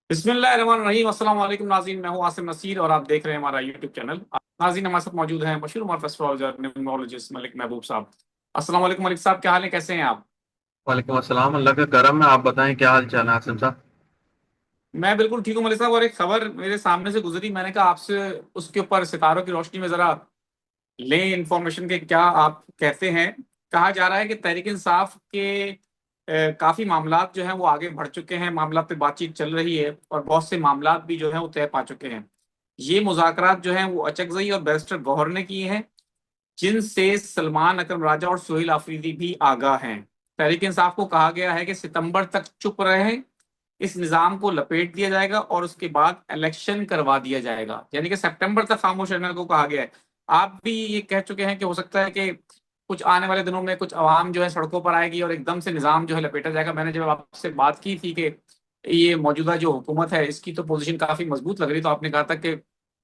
बिस्मिल्लाहिर्रहमानिर्रहीम। अस्सलाम वालेकुम नाज़रीन, मैं हूं आसिम नसीर और आप देख रहे हैं हमारा यूट्यूब चैनल। नाज़रीन, हमारे साथ मौजूद हैं मशहूर मारुफ एस्ट्रोलॉजर न्यूमरोलॉजिस्ट मलिक महबूब साहब। अस्सलाम वालेकुम मलिक साहब, क्या हाल है, कैसे हैं आप? वालेकुम अस्सलाम। अल्लाह का करम है। आप बताएं क्या हाल चाल है आसिम साहब। मैं बिल्कुल ठीक हूं मलिक साहब, और एक खबर मेरे सामने से गुजरी, मैंने कहा आपसे उसके ऊपर सितारों की रोशनी में जरा लें इंफॉर्मेशन के क्या आप कहते हैं। कहा जा रहा है कि तहरीक इंसाफ के काफी मामलात जो हैं वो आगे बढ़ चुके हैं, मामला पे बातचीत चल रही है और बहुत से मामलात भी जो हैं वो तय पा चुके हैं। ये मुज़ाकरात जो हैं वो अचकजई और बैरिस्टर गौहर ने किए हैं, जिनसे सलमान अकरम राजा और सोहेल आफरीदी भी आगाह हैं। तहरीक इंसाफ को कहा गया है कि सितंबर तक चुप रहे, इस निज़ाम को लपेट दिया जाएगा और उसके बाद इलेक्शन करवा दिया जाएगा, यानी कि सितंबर तक खामोश रहने को कहा गया है। आप भी ये कह चुके हैं कि हो सकता है कि कुछ आने वाले दिनों में कुछ आवाम जो है सड़कों पर आएगी और एकदम से निज़ाम जो है लपेटा जाएगा। मैंने जब आपसे बात की थी कि ये मौजूदा जो हुकूमत है इसकी तो पोजीशन काफ़ी मजबूत लग रही, तो आपने कहा था कि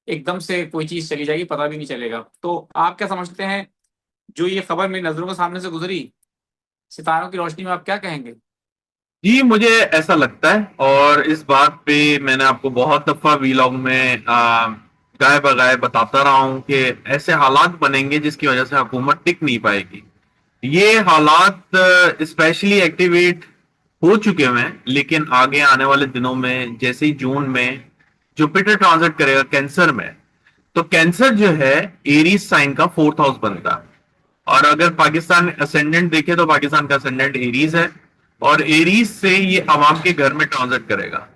एकदम से कोई चीज़ चली जाएगी, पता भी नहीं चलेगा। तो आप क्या समझते हैं, जो ये खबर मेरी नज़रों के सामने से गुजरी, सितारों की रोशनी में आप क्या कहेंगे? जी, मुझे ऐसा लगता है और इस बात पे मैंने आपको बहुत दफा वीलॉग में गाय बगाए बताता रहा हूं कि ऐसे हालात बनेंगे जिसकी वजह से हुकूमत टिक नहीं पाएगी। ये हालात स्पेशली एक्टिवेट हो चुके हैं, लेकिन आगे आने वाले दिनों में जैसे ही जून में जुपिटर ट्रांजिट करेगा कैंसर में, तो कैंसर जो है एरीज साइन का फोर्थ हाउस बनता है। और अगर पाकिस्तान असेंडेंट देखे तो पाकिस्तान का असेंडेंट एरीज है, और एरीज से ये अवाम के घर में ट्रांजिट करेगा।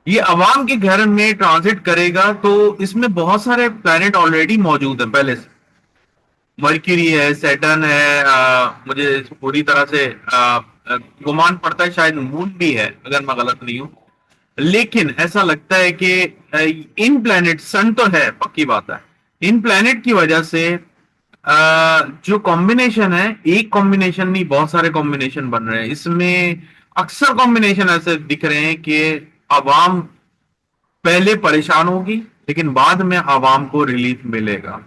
ये अवाम के घर में ट्रांजिट करेगा तो इसमें बहुत सारे प्लैनेट ऑलरेडी मौजूद हैं पहले से। मर्क्यूरी है, सैटर्न है, मुझे पूरी तरह से गुमान पड़ता है शायद मून भी है अगर मैं गलत नहीं हूं। लेकिन ऐसा लगता है कि इन प्लैनेट, सन तो है पक्की बात है, इन प्लैनेट की वजह से जो कॉम्बिनेशन है, एक कॉम्बिनेशन नहीं बहुत सारे कॉम्बिनेशन बन रहे हैं इसमें। अक्सर कॉम्बिनेशन ऐसे दिख रहे हैं कि आवाम पहले परेशान होगी, लेकिन बाद में आवाम को रिलीफ मिलेगा।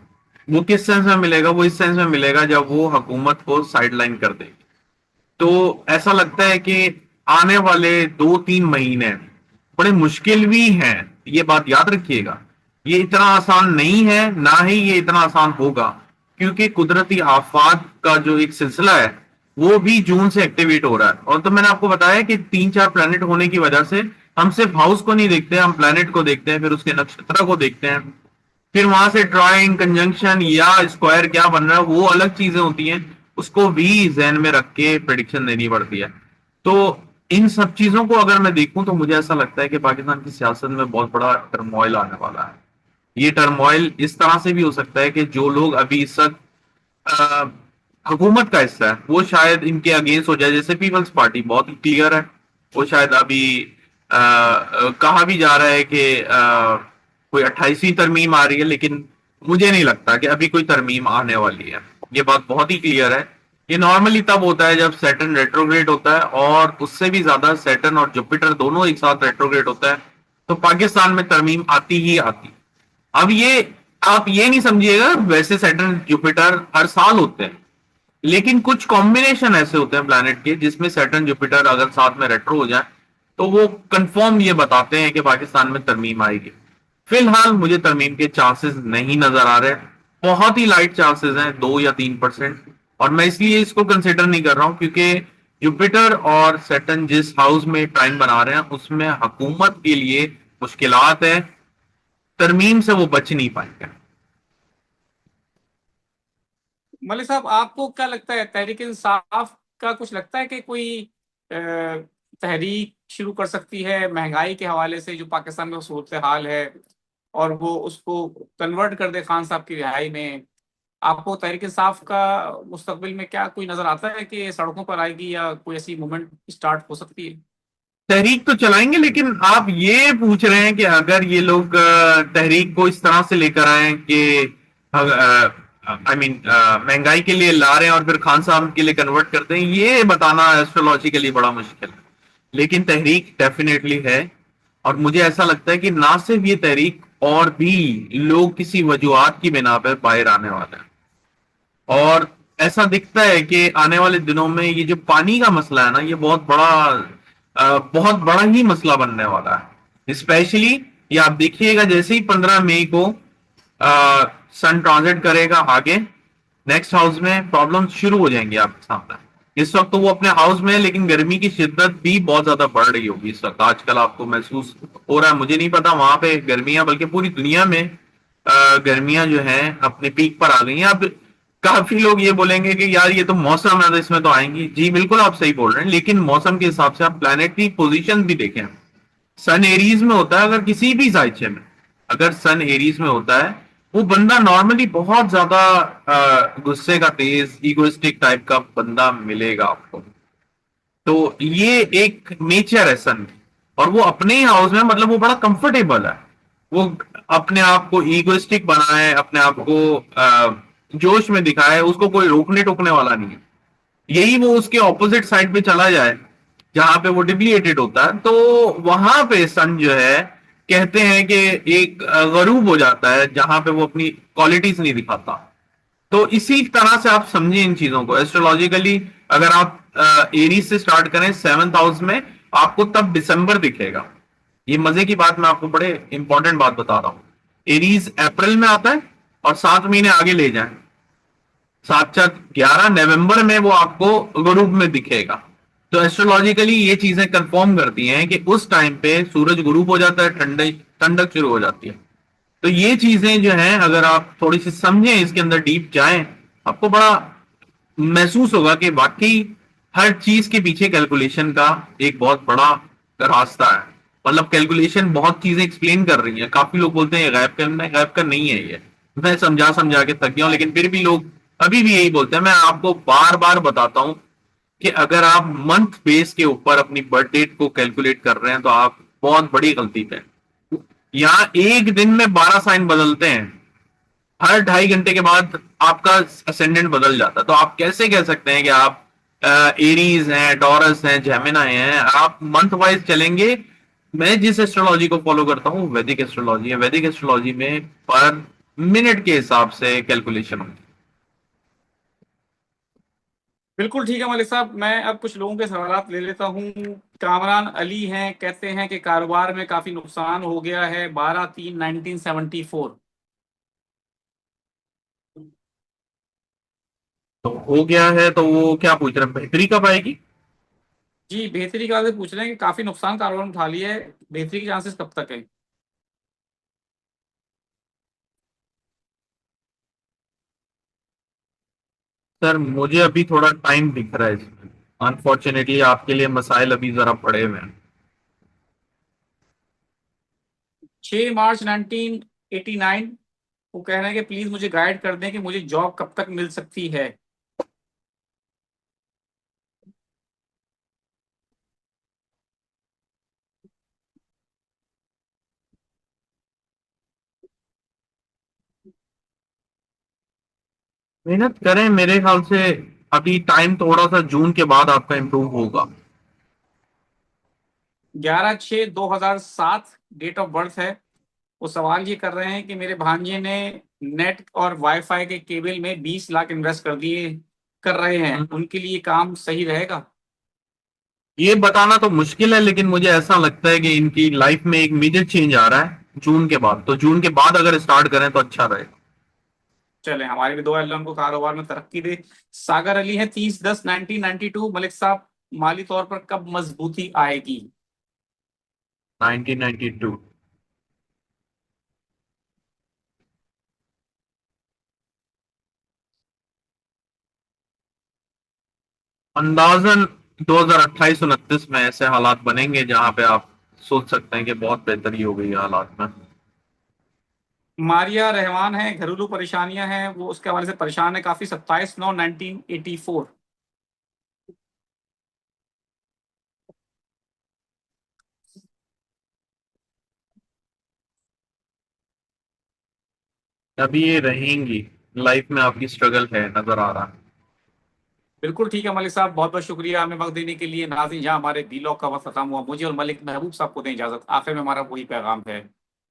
वो किस सेंस में मिलेगा? वो इस सेंस में मिलेगा जब वो हुकूमत को साइडलाइन कर देगी। तो ऐसा लगता है कि आने वाले 2-3 महीने बड़े मुश्किल भी हैं। ये बात याद रखिएगा, ये इतना आसान नहीं है, ना ही ये इतना आसान होगा, क्योंकि कुदरती आफात का जो एक सिलसिला है वो भी जून से एक्टिवेट हो रहा है। और तो मैंने आपको बताया कि 3-4 प्लैनेट होने की वजह से हम सिर्फ हाउस को नहीं देखते, हम प्लैनेट को देखते हैं, फिर उसके नक्षत्र को देखते हैं, फिर वहां से ट्राइंग, कंजंक्शन या स्क्वायर क्या बन रहा है वो अलग चीजें होती हैं, उसको भी जहन में रख के प्रिडिक्शन देनी पड़ती है। तो इन सब चीजों को अगर मैं देखूं तो मुझे ऐसा लगता है कि पाकिस्तान की सियासत में बहुत बड़ा टर्मोइल आने वाला है। ये टर्मोइल इस तरह से भी हो सकता है कि जो लोग अभी इस वक्त अ, हुकूमत का हिस्सा है वो शायद इनके अगेंस्ट हो जाए। जैसे पीपल्स पार्टी बहुत ही क्लियर है, वो शायद अभी कहा भी जा रहा है कि कोई 28वीं तरमीम आ रही है, लेकिन मुझे नहीं लगता कि अभी कोई तरमीम आने वाली है। ये बात बहुत ही क्लियर है। ये नॉर्मली तब होता है जब सैटर्न रेट्रोग्रेड होता है, और उससे भी ज्यादा सैटर्न और जुपिटर दोनों एक साथ रेट्रोग्रेड होता है, तो पाकिस्तान में तरमीम आती ही आती। अब ये आप ये नहीं समझिएगा, वैसे सैटर्न जुपिटर हर साल होते हैं, लेकिन कुछ कॉम्बिनेशन ऐसे होते हैं प्लैनेट के जिसमें सैटर्न जुपिटर अगर साथ में रेट्रो हो जाए तो वो कंफर्म ये बताते हैं कि पाकिस्तान में तरमीम आएगी। फिलहाल मुझे तरमीम के चांसेस नहीं नजर आ रहे। बहुत ही लाइट चांसेस हैं, 2 या 3%। और मैं इसलिए इसको कंसिडर नहीं कर रहा हूं क्योंकि जुपिटर और सैटर्न जिस हाउस में टाइम बना रहे हैं उसमें हुकूमत के लिए मुश्किलात है, तरमीम से वो बच नहीं पाएंगे। मलिक साहब, आपको क्या लगता है, तहरीक इंसाफ का कुछ लगता है कि कोई तहरीक शुरू कर सकती है महंगाई के हवाले से, जो पाकिस्तान में सूरत हाल है, और वो उसको कन्वर्ट कर दे खान साहब की रिहाई में? आपको तहरीक इंसाफ का मुस्तकबिल में क्या कोई नजर आता है कि सड़कों पर आएगी या कोई ऐसी मूवमेंट स्टार्ट हो सकती है? तहरीक तो चलाएंगे, लेकिन आप ये पूछ रहे हैं कि अगर ये लोग तहरीक को इस तरह से लेकर आए कि महंगाई के लिए ला रहे हैं और फिर खान साहब के लिए कन्वर्ट करते हैं, ये बताना एस्ट्रोलॉजिकली बड़ा मुश्किल है। लेकिन तहरीक डेफिनेटली है, और मुझे ऐसा लगता है कि ना सिर्फ ये तहरीक, और भी लोग किसी वजूहत की बिना पर बाहर आने वाले हैं। और ऐसा दिखता है कि आने वाले दिनों में ये जो पानी का मसला है ना, ये बहुत बड़ा ही मसला बनने वाला है। स्पेशली ये आप देखिएगा, जैसे ही 15 मई को सन ट्रांजिट करेगा आगे नेक्स्ट हाउस में, प्रॉब्लम शुरू हो जाएंगी आपके सामने। इस वक्त तो वो अपने हाउस में है, लेकिन गर्मी की शिद्दत भी बहुत ज्यादा बढ़ रही होगी इस वक्त। आजकल आपको महसूस हो रहा है, मुझे नहीं पता वहां पे गर्मियां, बल्कि पूरी दुनिया में गर्मियां जो है अपने पीक पर आ गई हैं अब। काफी लोग ये बोलेंगे कि यार ये तो मौसम है तो इसमें तो आएंगी। जी बिल्कुल आप सही बोल रहे हैं, लेकिन मौसम के हिसाब से आप प्लैनेटरी पोजीशन भी देखें। सन एरीज में होता है, अगर किसी भी साइचे में अगर सन एरीज में होता है, वो बंदा नॉर्मली बहुत ज्यादा गुस्से का तेज इगोइस्टिक टाइप का बंदा मिलेगा आपको। तो ये एक नेचर है सन की। और वो अपने ही हाउस में, मतलब वो बड़ा कंफर्टेबल है। वो अपने आप को इगोइस्टिक बनाए, अपने आप को जोश में दिखाए, उसको कोई रोकने टोकने वाला नहीं है। यही वो उसके ऑपोजिट साइड पे चला जाए जहां पे वो डिप्लीटेड होता है, तो वहां पे सन जो है कहते हैं कि एक गरूब हो जाता है, जहां पे वो अपनी क्वालिटीज नहीं दिखाता। तो इसी तरह से आप समझिए इन चीजों को एस्ट्रोलॉजिकली। अगर आप एरीज से स्टार्ट करें 7th हाउस में, आपको तब दिसंबर दिखेगा। ये मजे की बात, मैं आपको बड़े इंपॉर्टेंट बात बता रहा हूं। एरीज अप्रैल में आता है और 7 महीने आगे ले जाए, साक्षात 11 नवंबर में वो आपको गुरूब में दिखेगा। तो एस्ट्रोलॉजिकली ये चीजें कंफर्म करती हैं कि उस टाइम पे सूरज गुरूब हो जाता है, ठंडक ठंडक शुरू हो जाती है। तो ये चीजें जो हैं, अगर आप थोड़ी सी समझें, इसके अंदर डीप जाएं, आपको बड़ा महसूस होगा कि वाकई हर चीज के पीछे कैलकुलेशन का एक बहुत बड़ा रास्ता है। मतलब कैलकुलेशन बहुत चीजें एक्सप्लेन कर रही है। काफी लोग बोलते हैं ये गायब करना है, गायब कर नहीं है ये। मैं समझा समझा के थक गया हूं, लेकिन फिर भी लोग अभी भी यही बोलते हैं। मैं आपको बार बार बताता हूं कि अगर आप मंथ बेस के ऊपर अपनी बर्थ डेट को कैलकुलेट कर रहे हैं, तो आप बहुत बड़ी गलती पे हैं। यहाँ एक दिन में 12 साइन बदलते हैं। हर 2.5 घंटे के बाद आपका असेंडेंट बदल जाता है। तो आप कैसे कह सकते हैं कि आप एरीज हैं, टॉरस हैं, जेमिनाई हैं? आप मंथ वाइज चलेंगे। मैं जिस एस्ट्रोलॉजी को फॉलो करता हूँ वैदिक एस्ट्रोलॉजी है। वैदिक एस्ट्रोलॉजी में पर मिनट के हिसाब से कैलकुलेशन होती बिल्कुल ठीक है मलिक साहब, मैं अब कुछ लोगों के सवाल ले लेता हूँ। कामरान अली हैं, कहते हैं कि कारोबार में काफी नुकसान हो गया है 12/3/1974। है। तो हो गया है, तो वो क्या पूछ रहे हैं, बेहतरी कब आएगी? जी बेहतरी के बारे में पूछ रहे हैं कि काफी नुकसान कारोबार में उठा लिया है, बेहतरी के चांसेस कब तक है? सर मुझे अभी थोड़ा टाइम दिख रहा है इसमें। अनफॉर्चुनेटली आपके लिए मसाइल अभी जरा पड़े हुए हैं। 6 मार्च 1989, वो कह रहे हैं कि प्लीज मुझे गाइड कर दें कि मुझे जॉब कब तक मिल सकती है। मेहनत करें, मेरे ख्याल से अभी टाइम थोड़ा सा जून के बाद आपका इम्प्रूव होगा। 11/6/2007 डेट ऑफ बर्थ है। वो सवाल ये कर रहे हैं कि मेरे भांजे ने नेट और वाईफाई के केबल में 20 लाख इन्वेस्ट कर रहे हैं, उनके लिए काम सही रहेगा? ये बताना तो मुश्किल है, लेकिन मुझे ऐसा लगता है कि इनकी लाइफ में एक मेजर चेंज आ रहा है जून के बाद। तो जून के बाद अगर स्टार्ट करें तो अच्छा रहेगा। चले, हमारी भी दुआ है, अल्लाह उनको कारोबार में तरक्की दे। सागर अली है, 30/10/1992। मलिक साहब, माली तौर पर कब मजबूती आएगी? 1992। अंदाजन 2028-29 में ऐसे हालात बनेंगे जहां पे आप सोच सकते हैं कि बहुत बेहतरी हो गई है हालात में। मारिया रहमान है, घरेलू परेशानियां हैं, वो उसके हवाले से परेशान है काफी। 27/9/1984। अभी ये रहेंगी, लाइफ में आपकी स्ट्रगल है, नजर आ रहा है। बिल्कुल ठीक है मलिक साहब, बहुत बहुत शुक्रिया हमें वक्त देने के लिए। नाज़रीन, जहां हमारे वीलॉग का वक्त खत्म हुआ, मुझे और मलिक महबूब साहब को दें इजाजत। आखिर में हमारा वही पैगाम है,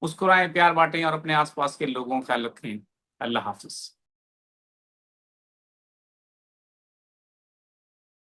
मुस्कुराएं, प्यार बांटें और अपने आसपास के लोगों का ख्याल रखें। अल्लाह हाफिज।